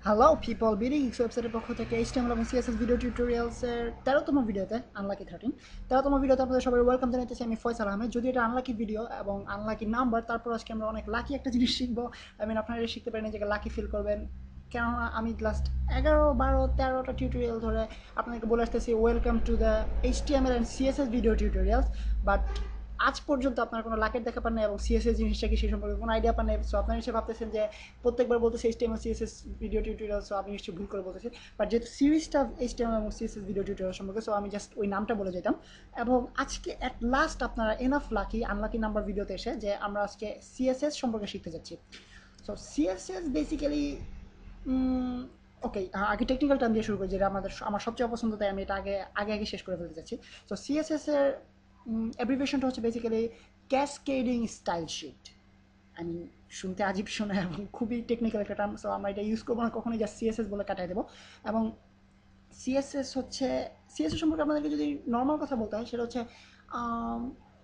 Hello people BD ইক্স ওয়েবসাইটের পক্ষ থেকে এইচটিএমএল এবং সিএসএস ভিডিও টিউটোরিয়ালসের 13তম ভিডিওতে আনলাকি 13তম ভিডিওতে আপনাদের সবাই ওয়েলকাম জানাইতেছি। আমি ফয়সাল আহমেদ। যদি এটা আনলাকি ভিডিও এবং আনলাকি নাম্বার, তারপর আজকে আমরা অনেক লাকি একটা জিনিস শিখবো। আপনারা এটা শিখতে পারেন, নিজেকে লাকি ফিল করবেন। কেননা আমি লাস্ট 11, 12, 13টা টিউটোরিয়াল ধরে আপনাদেরকে বলে আসতেছি welcome to the HTML and CSS video tutorials. But আজ পর্যন্ত আপনারা কোনো লাকের দেখা পান না এবং সিএসএস জিনিসটা কি সেই সম্পর্কে কোনো আইডিয়া পান না। সো আপনারা নিশ্চয়ই ভাবতেছেন যে প্রত্যেকবার বলতেছে HTML CSS video tutorial, so আপনি নিশ্চয়ই ভুল করে বলতেছেন। বাট যেহেতু সিরিজটা এইচটিএমএল এবং সিএসএস ভিডিও টিউটোরিয়াল সম্পর্কে, সো আমি জাস্ট ওই নামটা বলে যেতাম। এবং আজকে অ্যাট লাস্ট আপনারা এনাফ লাকি আনলাকি নাম্বার ভিডিওতে এসে যে আমরা আজকে সিএসএস সম্পর্কে শিখতে যাচ্ছি। সো সিএসএস বেসিক্যালি ওকে, আগে টেকনিক্যাল টার্ম দিয়ে শুরু করি, যেটা আমার সবচেয়ে অপছন্দ, তাই আমি এটা আগে আগে আগে শেষ করে ফেলতে চাচ্ছি। সো সিএসএস এর অ্যাব্রিভিয়েশনটা হচ্ছে বেসিক্যালি ক্যাসকেডিং স্টাইল শিট। আমি শুনতে আজীব শোনা এবং খুবই টেকনিক্যাল একটা টার্ম, সো আমরা এটা ইউজ করবো না কখনোই, জাস্ট সিএসএস বলে কাটাই দেবো। এবং সিএসএস হচ্ছে, সিএসএস সম্পর্কে আপনাদেরকে যদি নর্মাল কথা বলতে হয়, সেটা হচ্ছে আম,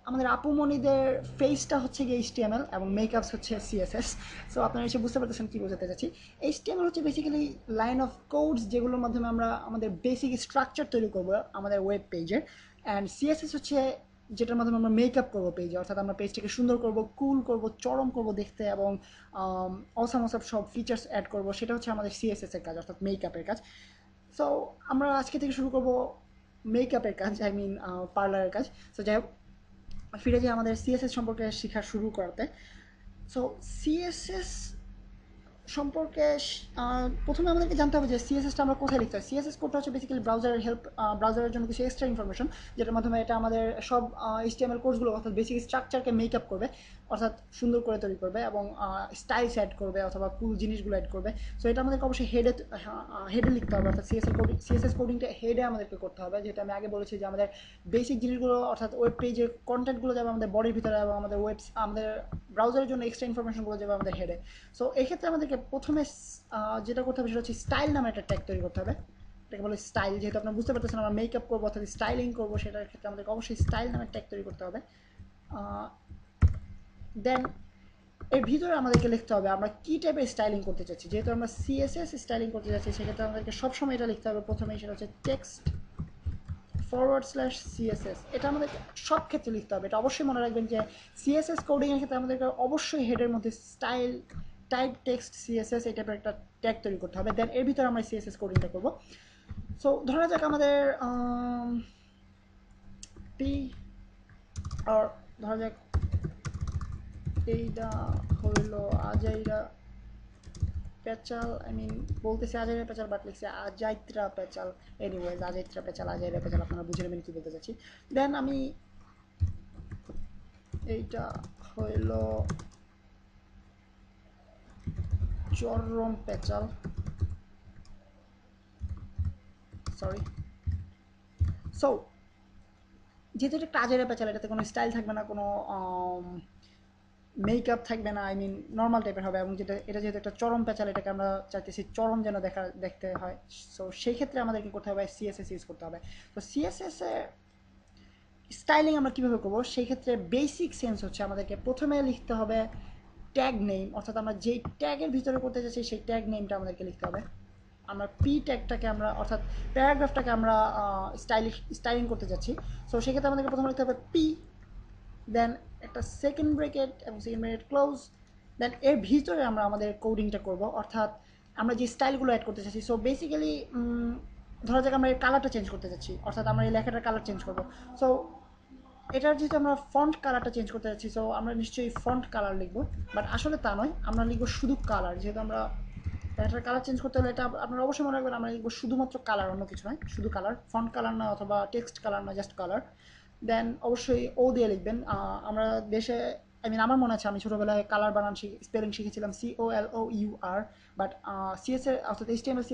আমাদের আপুমণিদের ফেসটা হচ্ছে গিয়ে এইচটিএমএল এবং মেকআপস হচ্ছে সিএসএস। সো আপনারা এসে বুঝতে পারতেছেন কী বোঝাতে চাচ্ছি। এইচটিএমএল হচ্ছে বেসিক্যালি লাইন অফ কোডস, যেগুলোর মাধ্যমে আমরা আমাদের বেসিক স্ট্রাকচার তৈরি করবো আমাদের ওয়েব পেজের। অ্যান্ড সিএসএস হচ্ছে যেটার মাধ্যমে আমরা মেকআপ করবো পেজে, অর্থাৎ আমরা পেজটাকে সুন্দর করবো, কুল করবো, চরম করবো দেখতে, এবং অসাম অসাম সব ফিচার্স অ্যাড করবো। সেটা হচ্ছে আমাদের সিএসএস এর কাজ, অর্থাৎ মেকআপের কাজ। সো আমরা আজকে থেকে শুরু করব মেকআপের কাজ, আই মিন পার্লারের কাজ। সো যাই হোক, ফিরে যাই আমাদের সিএসএস সম্পর্কে শেখা শুরু করতে। সো সিএসএস সম্পর্কে প্রথমে আমাদেরকে জানতে হবে যে সিএসএসটা আমরা কোথায় লিখতে হয়। সিএসএস কোডটা হচ্ছে বেসিক্যালি ব্রাউজারের হেল্প, ব্রাউজারের জন্য কিছু এক্সট্রা ইনফরমেশন, যেটার মাধ্যমে এটা আমাদের সব এইচটিএমএল কোর্সগুলো, অর্থাৎ বেসিক স্ট্রাকচারকে মেকআপ করবে, অর্থাৎ সুন্দর করে তৈরি করবে এবং স্টাইলস অ্যাড করবে অথবা কুল জিনিসগুলো অ্যাড করবে। সো এটা আমাদেরকে অবশ্যই হেডে লিখতে হবে, অর্থাৎ সিএসএস কোডিংটা হেডে আমাদেরকে করতে হবে। যেটা আমি আগে বলেছি যে আমাদের বেসিক জিনিসগুলো, অর্থাৎ ওয়েব পেজের কন্টেন্টগুলো যাবে আমাদের বডির ভিতরে, এবং আমাদের আমাদের ব্রাউজারের জন্য এক্সট্রা ইনফরমেশনগুলো যাবে আমাদের হেডে। সো এক্ষেত্রে আমাদেরকে প্রথমে যেটা করতে হবে সেটা হচ্ছে স্টাইল নামে একটা ট্যাগ তৈরি করতে হবে। এটাকে বলে স্টাইল। যেহেতু আপনারা বুঝতে পারতেছেন আমরা মেকআপ করবো অর্থাৎ স্টাইলিং করবো, সেটার ক্ষেত্রে আমাদেরকে অবশ্যই স্টাইল নামের ট্যাগ তৈরি করতে হবে। দেন এর ভিতরে আমাদেরকে লিখতে হবে আমরা কী টাইপের স্টাইলিং করতে চাচ্ছি। যেহেতু আমরা সিএসএস স্টাইলিং করতে যাচ্ছি, সেক্ষেত্রে আমাদেরকে সবসময় এটা লিখতে হবে প্রথমেই, সেটা হচ্ছে টেক্সট /CSS। এটা আমাদের সব ক্ষেত্রে লিখতে হবে। এটা অবশ্যই মনে রাখবেন যে সিএসএস কোডিংয়ের ক্ষেত্রে আমাদেরকে অবশ্যই হেডের মধ্যে স্টাইল টাইপ টেক্সট সিএসএস এই টাইপের একটা ট্যাগ তৈরি করতে হবে। দেন এর ভিতরে আমরা সিএসএস কোডিংটা করবো। সো ধরা যাক আমাদের পি, আর ধরা যাক এইটা হইল আজাইরা পেঁচাল, আই মিন বলতেছে আজাইরা পেঁচাল, বাট লিখছে আজাইত্রা পেঁচাল। এনিওয়েজ, আজাইত্রা পেঁচাল, আজাইরা পেঁচাল, আপনারা বুঝে নেবেন কী বলতে চাচ্ছি। দেন আমি এইটা হইল চরম পেঁচাল, সরি। সো যেহেতু এটা কাজের পেঁচাল, এটাতে কোনো স্টাইল থাকবে না, কোনো মেকআপ থাকবে না, আই মিন নর্মাল টাইপের হবে। এবং এটা যেহেতু একটা চরম পেঁচাল, এটাকে আমরা চাইতেছি চরম যেন দেখতে হয়। সো সেই ক্ষেত্রে আমাদের কি করতে হবে, সিএসএস ইউজ করতে হবে। তো সিএসএস এ স্টাইলিং আমরা কীভাবে করবো, সেই ক্ষেত্রে বেসিক সেন্স হচ্ছে আমাদেরকে প্রথমে লিখতে হবে ট্যাগ নেম, অর্থাৎ আমরা যেই ট্যাগের ভিতরে করতে যাচ্ছি সেই ট্যাগ নেমটা আমাদেরকে লিখতে হবে। আমরা পি ট্যাগটাকে আমরা, অর্থাৎ প্যারাগ্রাফটাকে আমরা স্টাইলিং করতে যাচ্ছি। সো সেক্ষেত্রে আমাদেরকে প্রথমে লিখতে হবে পি, দেন একটা সেকেন্ড ব্রেকেট এবং সেকেন্ড ব্রেকেট ক্লোজ। দেন এর ভিতরে আমরা আমাদের কোডিংটা করব, অর্থাৎ আমরা যে স্টাইলগুলো অ্যাড করতে চাচ্ছি। সো বেসিক্যালি ধরা যাক আমরা এর কালারটা চেঞ্জ করতে চাচ্ছি, অর্থাৎ আমরা এই লেখাটার কালার চেঞ্জ করবো। সো এটার যেহেতু আমরা ফন্ট কালারটা চেঞ্জ করতে যাচ্ছি, সো আমরা নিশ্চয়ই ফন্ট কালার লিখবো। বাট আসলে তা নয়, আমরা লিখবো শুধু কালার। যেহেতু আমরা এটার কালার চেঞ্জ করতে হলে, এটা আপনারা অবশ্যই মনে রাখবেন, আমরা লিখবো শুধুমাত্র কালার, অন্য কিছু নয়, শুধু কালার। ফন্ট কালার নয় অথবা টেক্সট কালার নয়, জাস্ট কালার। দেন অবশ্যই ও দিয়ে লিখবেন। আমরা দেশে, আই মিন আমার মনে আছে আমি ছোটোবেলায় কালার বানান স্পেলিং শিখেছিলাম COLOUR। বাট সিএসএস অর্থাৎ HTML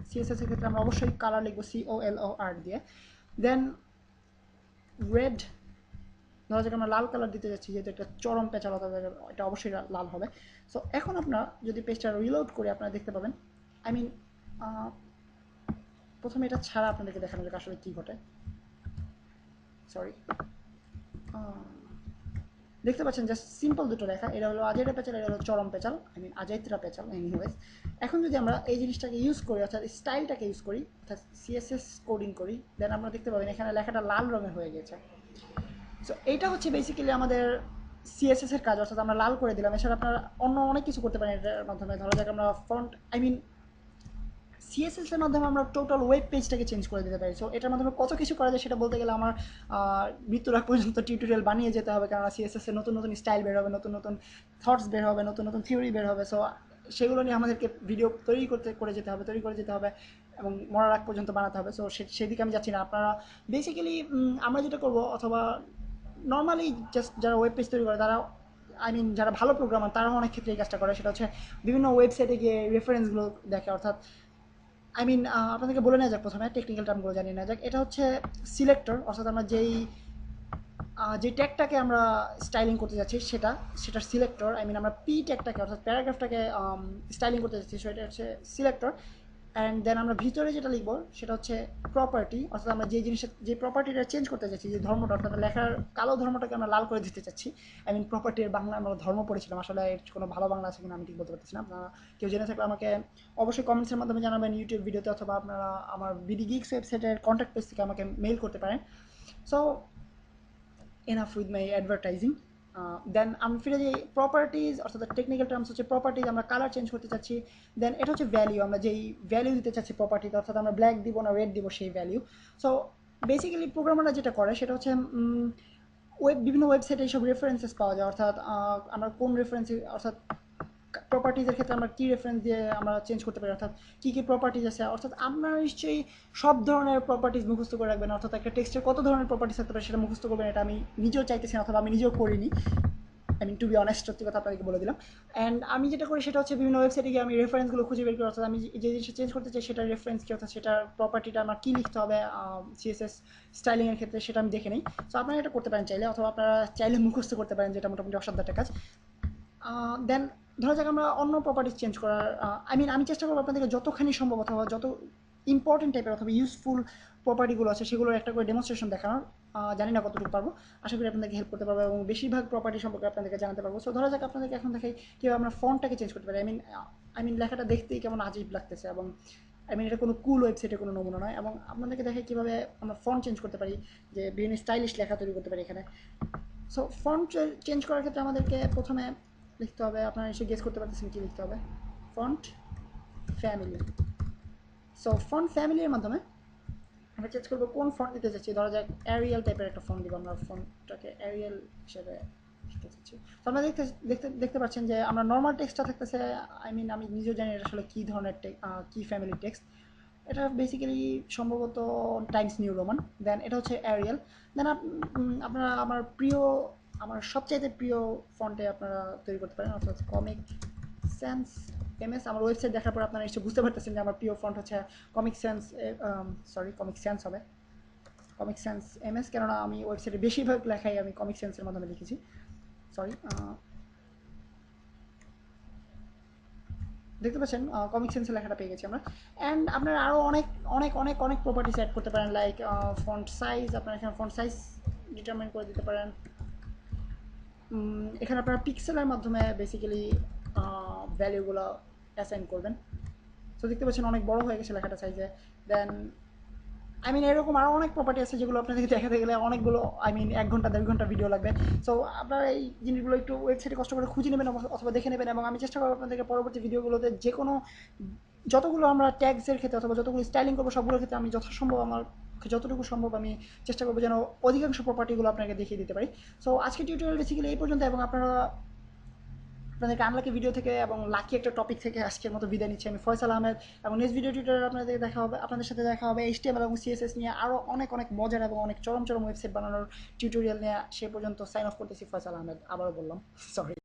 সিএসএস এর ক্ষেত্রে আমরা অবশ্যই কালার লিখবো COLOR দিয়ে। দেন রেড, ধরা যাক আমরা লাল কালার দিতে যাচ্ছি, যেহেতু একটা চরম পেঁচালতা, এটা অবশ্যই লাল হবে। সো এখন আপনারা যদি পেজটা রিলোড করে আপনারা দেখতে পাবেন, আই মিন প্রথমে এটা ছাড়া আপনাদেরকে দেখানো যাক আসলে কী ঘটে। সরি, দেখতে পাচ্ছেন জাস্ট সিম্পল দুটো লেখা, এটা হলো আজেরা পেচাল, এটা হলো চরম পেচাল, আই মিন আজাইত্রা পেচাল এনিওয়েজ। এখন যদি আমরা এই জিনিসটাকে ইউজ করি, অর্থাৎ স্টাইলটাকে ইউজ করি, অর্থাৎ সিএসএস কোডিং করি, দেন আমরা দেখতে পাবেন এখানে লেখাটা লাল রঙের হয়ে গেছে। সো এইটা হচ্ছে বেসিক্যালি আমাদের সিএসএস এর কাজ, অর্থাৎ আমরা লাল করে দিলাম। এছাড়া আপনারা অন্য অনেক কিছু করতে পারেন এটার মাধ্যমে। ধরা যাক আমরা ফন্ট, আই মিন সিএসএস এর মাধ্যমে আমরা টোটাল ওয়েব পেজটাকে চেঞ্জ করে দিতে পারি। সো এটার মাধ্যমে কত কিছু করা যায় সেটা বলতে গেলে আমার মৃত্যুর আগ পর্যন্ত টিউটোরিয়াল বানিয়ে যেতে হবে, কারণ সিএসএস এর নতুন নতুন স্টাইল বের হবে, নতুন নতুন থটস বের হবে, নতুন নতুন থিওরি বের হবে। সো সেগুলো নিয়ে আমাদেরকে ভিডিও তৈরি করে যেতে হবে এবং মরার আগ পর্যন্ত বানাতে হবে। সো সেদিকে আমি যাচ্ছি না। আপনারা বেসিক্যালি আমরা যেটা করবো, অথবা নর্মালি জাস্ট যারা ওয়েব পেজ তৈরি করে তারা, আই মিন যারা ভালো প্রোগ্রামার তারাও অনেক ক্ষেত্রে এই কাজটা করে, সেটা হচ্ছে বিভিন্ন ওয়েবসাইটে গিয়ে রেফারেন্সগুলো দেখে। অর্থাৎ আই মিন আপনাদেরকে বলে নেওয়া যাক, প্রথমে টেকনিক্যাল টার্মগুলো জানিয়ে নেওয়া যাক। এটা হচ্ছে সিলেক্টর, অর্থাৎ আমরা যে ট্যাগটাকে আমরা স্টাইলিং করতে যাচ্ছি সেটার সিলেক্টর, আই মিন আমরা পি ট্যাগটাকে অর্থাৎ প্যারাগ্রাফটাকে স্টাইলিং করতে যাচ্ছি, সেটা হচ্ছে সিলেক্টর। অ্যান্ড দেন আমরা ভিতরে যেটা লিখবো সেটা হচ্ছে প্রপার্টি, অর্থাৎ আমরা যে প্রপার্টিটা চেঞ্জ করতে চাচ্ছি, যে ধর্মটা, অর্থাৎ লেখার কালো ধর্মটাকে আমরা লাল করে দিতে চাচ্ছি। আই মিন প্রপার্টির বাংলা আমরা ধর্ম পড়েছিলাম, আসলে এর কোনো ভালো বাংলা আছে কিনা আমি ঠিক বলতে পারতেছি না। আপনারা কেউ জেনে থাকলে আমাকে অবশ্যই কমেন্টসের মাধ্যমে জানাবেন ইউটিউব ভিডিওতে, অথবা আপনারা আমার বিডি গিগস ওয়েবসাইটের কন্ট্যাক্ট পেজ থেকে আমাকে মেইল করতে পারেন। So enough with my advertising. Then আমি ফিরে যাই প্রপার্টিজ, অর্থাৎ টেকনিক্যাল টার্মস হচ্ছে প্রপার্টিজ। আমরা কালার চেঞ্জ করতে চাচ্ছি। দেন এটা হচ্ছে ভ্যালিউ, আমরা যেই ভ্যালিউ দিতে চাচ্ছি প্রপার্টিতে, অর্থাৎ আমরা ব্ল্যাক দিব না রেড দিব, সেই ভ্যালিউ। সো বেসিক্যালি প্রোগ্রামাররা যেটা করে সেটা হচ্ছে বিভিন্ন ওয়েবসাইটে এইসব রেফারেন্সেস পাওয়া যায়, অর্থাৎ আমরা কোন রেফারেন্স, অর্থাৎ প্রপার্টিজের ক্ষেত্রে আমরা কী রেফারেন্স দিয়ে আমরা চেঞ্জ করতে পারি, অর্থাৎ কী কী প্রপার্টিজ আছে। অর্থাৎ আপনারা নিশ্চয়ই সব ধরনের প্রপার্টিজ মুখস্থ করে রাখবেন, অর্থাৎ একটা টেক্সটের কত ধরনের প্রপার্টিজ থাকতে পারে সেটা মুখস্থ করবেন। এটা আমি নিজেও চাইতেছি না, অথবা আমি নিজেও করিনি। I mean to be honest, সত্যি কথা আপনাদেরকে বলে দিলাম। অ্যান্ড আমি যেটা করি সেটা হচ্ছে বিভিন্ন ওয়েবসাইটে গিয়ে আমি রেফারেন্সগুলো খুঁজে বের করি, অর্থাৎ আমি যে জিনিসটা চেঞ্জ করতে চাই সেটার রেফারেন্স কী, অর্থাৎ সেটার প্রপার্টিটা আমার কী লিখতে হবে সিএসএস স্টাইলিংয়ের ক্ষেত্রে, সেটা আমি দেখে নিই। সো আপনারা এটা করতে পারেন চাইলে, অথবা আপনারা চাইলে মুখস্থ করতে পারেন, যেটা মোটামুটি অসাধ্য একটা কাজ। দেন ধরা যাক আমরা অন্য প্রপার্টিস চেঞ্জ করার, আই মিন আমি চেষ্টা করবো আপনাদেরকে যতখানি সম্ভব, অথবা যত ইম্পর্টেন্ট টাইপের অথবা ইউজফুল প্রপার্টিগুলো আছে সেগুলোর একটা করে ডেমনস্ট্রেশন দেখানোর। জানি না কতটুকু পারবো, আশা করি আপনাদেরকে হেল্প করতে পারবো এবং বেশিরভাগ প্রপার্টি সম্পর্কে আপনাদেরকে জানাতে পারবো। সো ধরা যাক আপনাদেরকে এখন দেখে কীভাবে আমরা ফন্টটাকে চেঞ্জ করতে পারি। আই মিন লেখাটা দেখতেই কেমন আজীব লাগতেছে, এবং আই মিন এটা কোনো কুল ওয়েবসাইটের কোনো নমুনা নয়, এবং আপনাদেরকে দেখে কীভাবে আমরা ফন্ট চেঞ্জ করতে পারি, যে বিভিন্ন স্টাইলিশ লেখা তৈরি করতে পারি এখানে। সো ফন্ট চেঞ্জ করার ক্ষেত্রে আমাদেরকে প্রথমে লিখতে হবে, আপনারা এসে গেস করতে পারতেছেন কী লিখতে হবে, ফন্ট ফ্যামিলি। সো ফন্ট ফ্যামিলির মাধ্যমে আমরা চেঞ্জ করবো কোন ফন্ট নিতে চাচ্ছি। ধরা যাক অ্যারিয়াল টাইপের একটা ফন্ট দিব, আমরা ফন্টটাকে অ্যারিয়াল হিসেবে লিখতে চাচ্ছি। তো আপনারা দেখতে পাচ্ছেন যে আমরা নর্মাল টেক্সটটা থাকতেছে, আই মিন আমি নিজেও জানি এটা আসলে কী ধরনের কী ফ্যামিলির টেক্সট। এটা বেসিক্যালি সম্ভবত টাইমস নিউ রোমান। দেন এটা হচ্ছে অ্যারিয়াল। দেন আপনারা আমার সবচাইতে প্রিয় ফন্টে আপনারা তৈরি করতে পারেন, অর্থাৎ কমিক সেন্স এমএস। আমার ওয়েবসাইট দেখার পর আপনারা নিশ্চয়ই বুঝতে পারতেছেন যে আমার প্রিয় ফন্ট হচ্ছে কমিক সেন্স, কমিক সেন্স হবে, কমিক সেন্স এমএস, কেননা আমি ওয়েবসাইটে বেশিরভাগ লেখাই আমি কমিক সেন্সের মাধ্যমে লিখেছি। সরি, দেখতে পাচ্ছেন কমিক সেন্সের লেখাটা পেয়ে গেছি আমরা। অ্যান্ড আপনারা আরও অনেক অনেক অনেক অনেক প্রপার্টিস অ্যাড করতে পারেন, লাইক ফন্ট সাইজ। আপনারা এখানে ফন্ট সাইজ ডিটারমাইন করে দিতে পারেন। এখানে আপনারা পিক্সেলের মাধ্যমে বেসিক্যালি ভ্যালুগুলো অ্যাসাইন করবেন। সো দেখতে পাচ্ছেন অনেক বড় হয়ে গেছে লেখাটা সাইজে। দেন আই মিন এরকম আরও অনেক প্রপার্টি আছে যেগুলো আপনাদেরকে দেখাতে গেলে অনেকগুলো, আই মিন 1 ঘন্টা 1.5 ঘন্টা ভিডিও লাগবে। সো আপনারা এই জিনিসগুলো একটু ওয়েবসাইটে কষ্ট করে খুঁজে নেবেন অথবা দেখে নেবেন, এবং আমি চেষ্টা করবো আপনাদেরকে পরবর্তী ভিডিওগুলোতে যে কোনো যতগুলো আমরা ট্যাগসের ক্ষেত্রে অথবা যতগুলো স্টাইলিং করবো সবগুলোর ক্ষেত্রে আমি যথাসম্ভব আমার যতটুকু সম্ভব আমি চেষ্টা করবো যেন অধিকাংশ প্রপার্টিগুলো আপনাকে দেখিয়ে দিতে পারি। সো আজকে টিউটোরিয়াল বেসিক্যালি এই পর্যন্ত, এবং আপনাদেরকে আনলাকি ভিডিও থেকে এবং লাকি একটা টপিক থেকে আজকের মতো বিদায় নিচ্ছি। আমি ফয়সাল আহমেদ, এবং নেক্সট ভিডিও টিউটোরিয়াল আপনাদের সাথে দেখা হবে এইচটিএমএল এবং সিএসএস নিয়ে আরও অনেক অনেক মজার এবং অনেক চরম চরম ওয়েবসাইট বানানোর টিউটোরিয়াল নিয়ে। সে পর্যন্ত সাইন অফ করতেছি, ফয়সাল আহমেদ। আবারও বললাম, সরি।